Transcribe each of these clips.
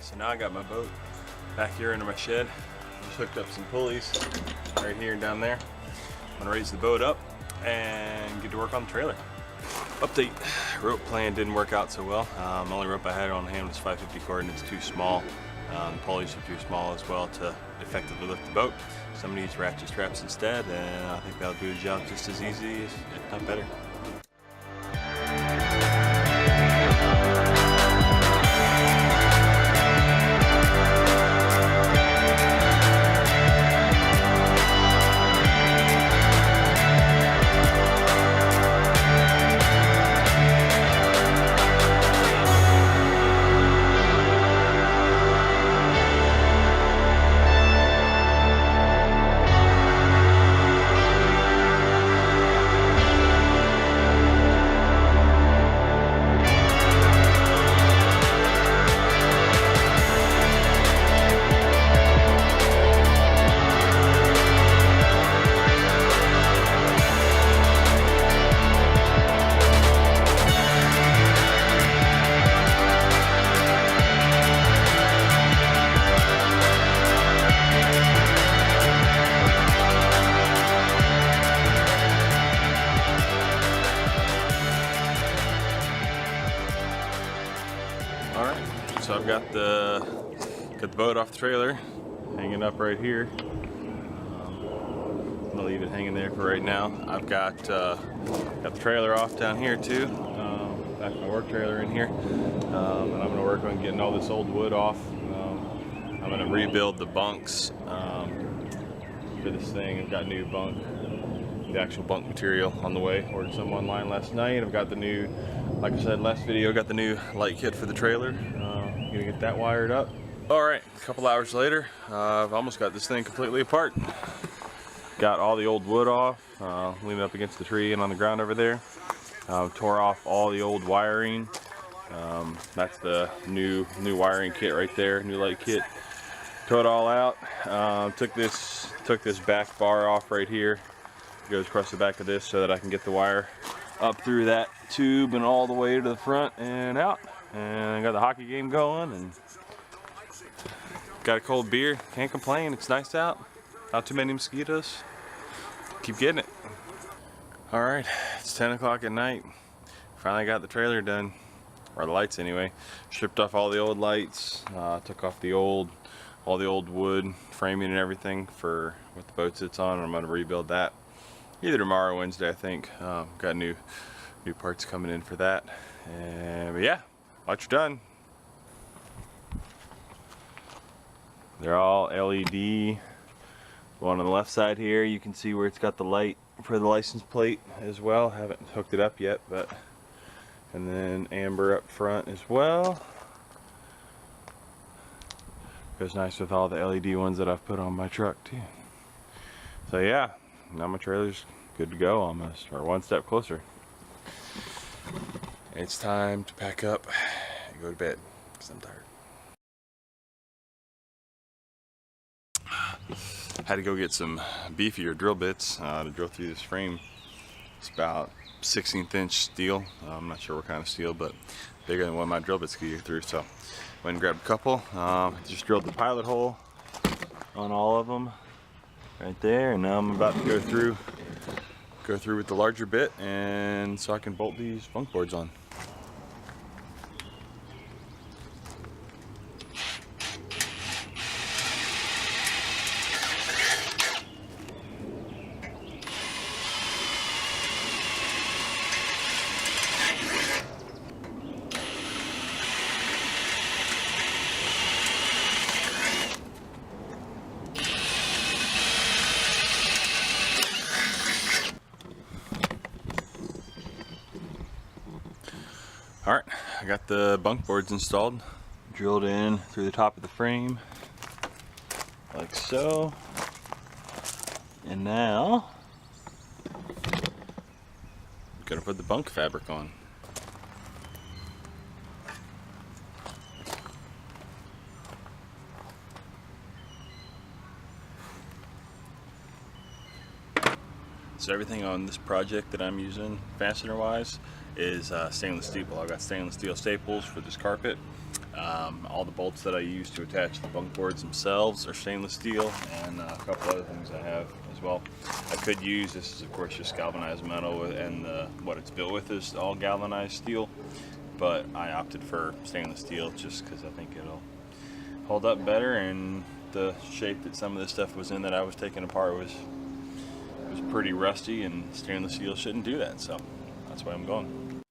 So now I got my boat back here under my shed. Just hooked up some pulleys right here and down there. I'm gonna raise the boat up and get to work on the trailer. Update, rope plan didn't work out so well. The only rope I had on hand was 550 cord and it's too small. The pulleys are too small as well to effectively lift the boat. So I'm gonna use ratchet straps instead, and I think that'll do the job just as easy, if not better. So I've got the boat off the trailer, hanging up right here. I'm gonna leave it hanging there for right now. I've got the trailer off down here too. Back my work trailer in here, and I'm gonna work on getting all this old wood off. I'm gonna rebuild the bunks for this thing. I've got new bunk, the actual bunk material on the way. Ordered some online last night. I've got the new, like I said last video, got the new light kit for the trailer. Gonna get that wired up. All right, a couple hours later, I've almost got this thing completely apart. Got all the old wood off, leaning up against the tree and on the ground over there. Tore off all the old wiring. That's the new wiring kit right there, new light kit. Tore it all out. Took this back bar off right here. It goes across the back of this so that I can get the wire up through that tube and all the way to the front and out. And got the hockey game going and got a cold beer. Can't complain, it's nice out. Not too many mosquitoes. Keep getting it. All right, it's 10 o'clock at night. Finally got the trailer done, or the lights anyway. Stripped off all the old lights, took off all the old wood framing and everything for what the boat sits on. I'm gonna rebuild that either tomorrow or Wednesday, I think. Got new parts coming in for that. But yeah, lights are done. They're all LED. One on the left side here, you can see where it's got the light for the license plate as well. Haven't hooked it up yet, but and then amber up front as well. Goes nice with all the LED ones that I've put on my truck too. So yeah, now my trailer's good to go almost, or one step closer. It's time to pack up and go to bed because I'm tired. Had to go get some beefier drill bits to drill through this frame. It's about 16th inch steel. I'm not sure what kind of steel, but bigger than what my drill bits could get through. So went and grabbed a couple. Just drilled the pilot hole on all of them right there, and now I'm about to go through with the larger bit, and so I can bolt these bunk boards on. Alright, I got the bunk boards installed, drilled in through the top of the frame, like so. And now, I'm gonna put the bunk fabric on. So everything on this project that I'm using fastener wise is stainless steel. I've got stainless steel staples for this carpet. All the bolts that I use to attach the bunk boards themselves are stainless steel, and a couple other things I have as well. I could use, this is of course just galvanized metal, and what it's built with is all galvanized steel, but I opted for stainless steel just because I think it'll hold up better, and the shape that some of this stuff was in that I was taking apart was pretty rusty, and stainless steel shouldn't do that, so that's why I'm going.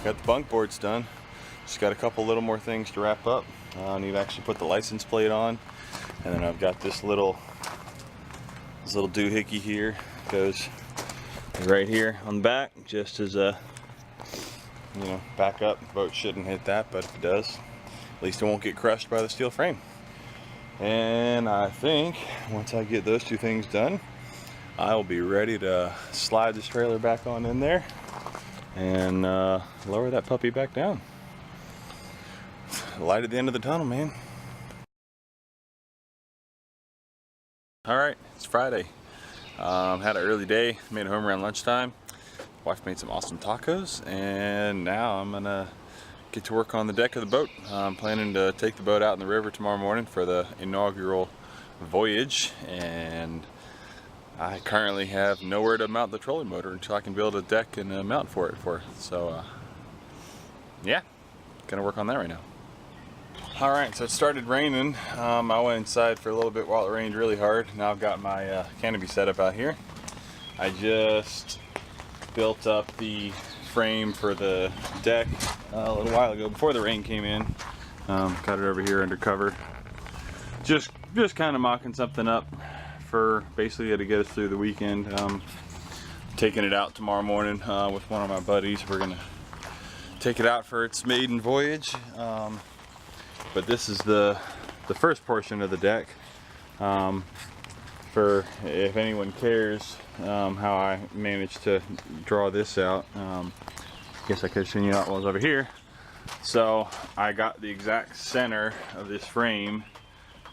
Got the bunk boards done. Just got a couple little more things to wrap up. I need to actually put the license plate on, and then I've got this little doohickey here. Goes right here on the back, just as a backup. Boat shouldn't hit that, but if it does, at least it won't get crushed by the steel frame. And I think once I get those two things done, I will be ready to slide this trailer back on in there and lower that puppy back down. Light at the end of the tunnel, man. Alright, it's Friday. Had an early day, made it home around lunchtime. Wife made some awesome tacos, and now I'm gonna get to work on the deck of the boat. I'm planning to take the boat out in the river tomorrow morning for the inaugural voyage, and I currently have nowhere to mount the trolling motor until I can build a deck and a mount for it. So yeah, gonna work on that right now. Alright, so it started raining. I went inside for a little bit while it rained really hard. Now I've got my canopy set up out here. I just built up the frame for the deck a little while ago before the rain came in. Got it over here under cover. Just kind of mocking something up for basically to get us through the weekend. Taking it out tomorrow morning with one of my buddies. We're gonna take it out for its maiden voyage. But this is the first portion of the deck. For if anyone cares how I managed to draw this out, I guess I could have shown you that while I was over here. So I got the exact center of this frame,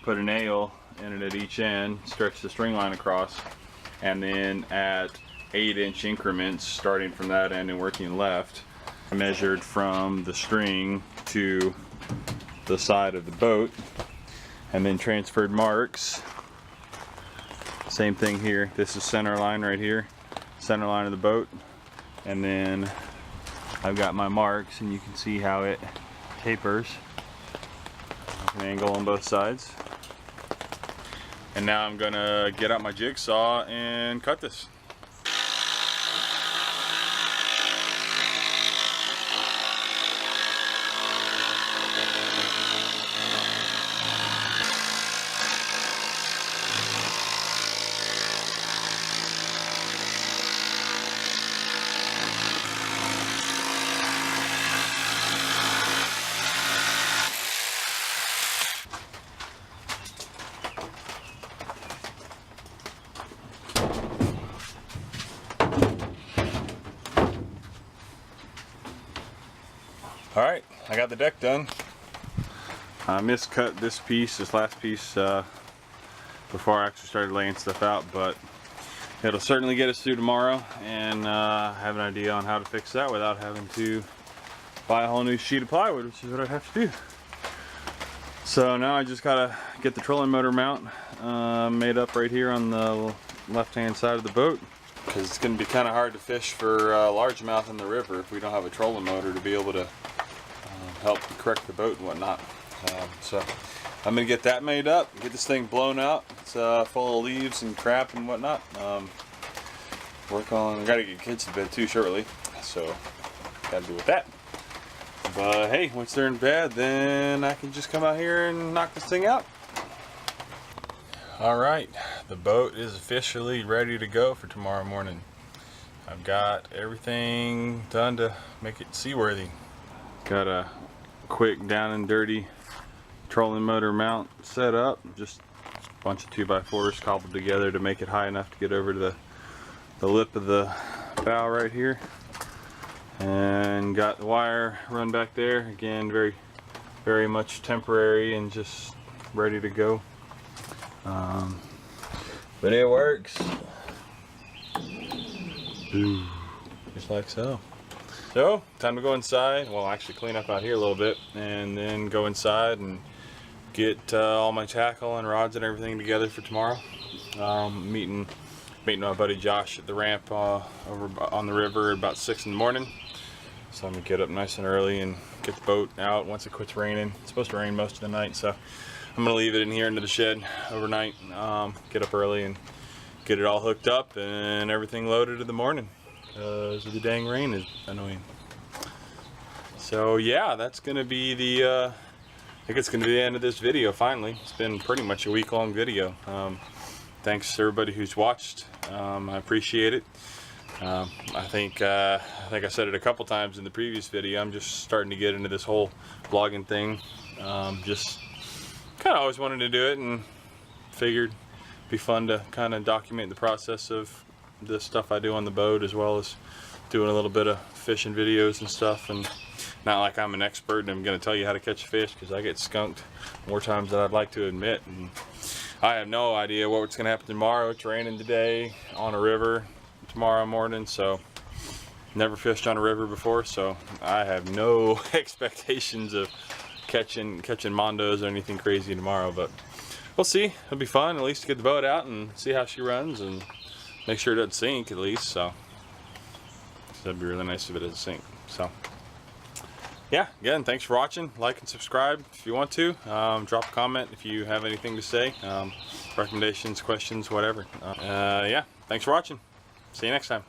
put a nail in it at each end, stretched the string line across, and then at 8-inch increments starting from that end and working left, I measured from the string to the side of the boat, and then transferred marks. Same thing here. This is center line right here, center line of the boat, and then I've got my marks, and you can see how it tapers, an angle on both sides. And now I'm gonna get out my jigsaw and cut this. Alright, I got the deck done. I miscut this last piece, before I actually started laying stuff out, but it'll certainly get us through tomorrow, and I have an idea on how to fix that without having to buy a whole new sheet of plywood, which is what I'd have to do. So now I just gotta get the trolling motor mount made up right here on the left hand side of the boat, because it's going to be kind of hard to fish for largemouth in the river if we don't have a trolling motor to be able to help correct the boat and whatnot. So I'm going to get that made up, get this thing blown out. It's full of leaves and crap and whatnot. Work on, I got to get kids to bed too shortly, so got to do with that. But hey, once they're in bed, then I can just come out here and knock this thing out. Alright, the boat is officially ready to go for tomorrow morning. I've got everything done to make it seaworthy. Got a quick down and dirty trolling motor mount set up. Just a bunch of 2x4s cobbled together to make it high enough to get over to the lip of the bow right here. And got the wire run back there. Again, very much temporary and just ready to go. But it works. Ooh, just like so. So, time to go inside. Well, actually clean up out here a little bit and then go inside and get all my tackle and rods and everything together for tomorrow. Meeting my buddy Josh at the ramp over on the river at about 6 in the morning. So I'm gonna get up nice and early and get the boat out once it quits raining. It's supposed to rain most of the night, so I'm gonna leave it in here into the shed overnight. Get up early and get it all hooked up and everything loaded in the morning, because the dang rain is annoying. So yeah, that's gonna be the I think it's gonna be the end of this video finally. It's been pretty much a week-long video. Thanks to everybody who's watched. I appreciate it. I think I said it a couple times in the previous video. I'm just starting to get into this whole vlogging thing. Just kind of always wanted to do it and figured it'd be fun to kind of document the process of the stuff I do on the boat, as well as doing a little bit of fishing videos and stuff. And not like I'm an expert and I'm going to tell you how to catch a fish, because I get skunked more times than I'd like to admit. And I have no idea what's going to happen tomorrow. It's raining today on a river tomorrow morning, so never fished on a river before, so I have no expectations of catching mondos or anything crazy tomorrow. But we'll see. It'll be fun at least to get the boat out and see how she runs and make sure it doesn't sink at least. So that'd be really nice if it doesn't sink. So yeah, again, thanks for watching. Like and subscribe if you want to. Drop a comment if you have anything to say, recommendations, questions, whatever. Yeah, thanks for watching. See you next time.